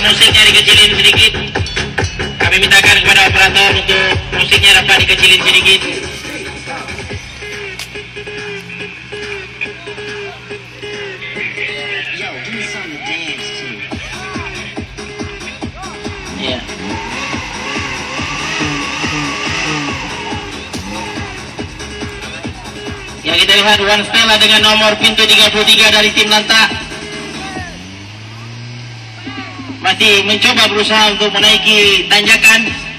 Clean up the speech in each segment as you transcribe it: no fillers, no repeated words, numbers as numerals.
musiknya dikecilin sedikit. Kami mintakan kepada operator untuk musiknya dapat dikecilin sedikit. Ya. Ya, kita lihat Wan Stella dengan nomor pintu 33 dari tim Lanta masih mencoba berusaha untuk menaiki tanjakan.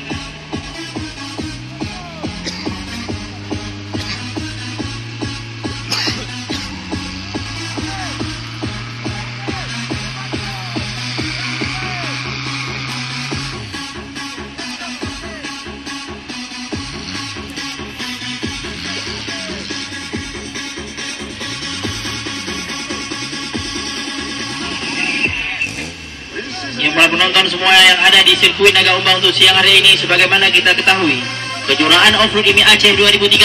Ya, para penonton semua yang ada di sirkuit Naga Umbang untuk siang hari ini, sebagaimana kita ketahui, kejuaraan off-road IMI Aceh 2013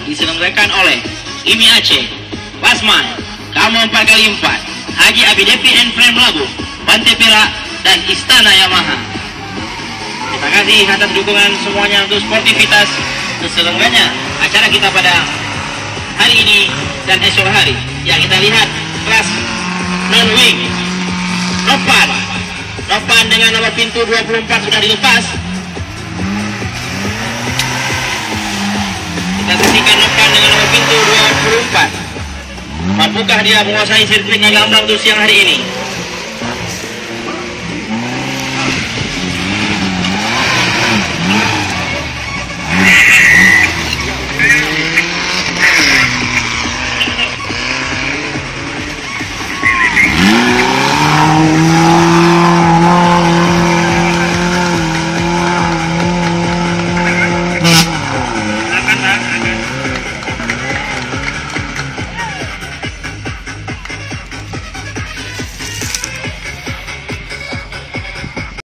diselenggarakan oleh IMI Aceh, Basman, Kamo 4x4, Haji Abi Devi and Friend Labu, Bante Perak, dan Istana Yamaha. Terima kasih atas dukungan semuanya untuk sportivitas terselenggaranya acara kita pada hari ini dan esok hari. Ya, kita lihat kelas non-wing Nopan dengan nomor pintu 24 sudah dilepas. Kita saksikan Nopan dengan nomor pintu 24. Mampukah dia menguasai sirkuit Naga Umbang untuk siang hari ini?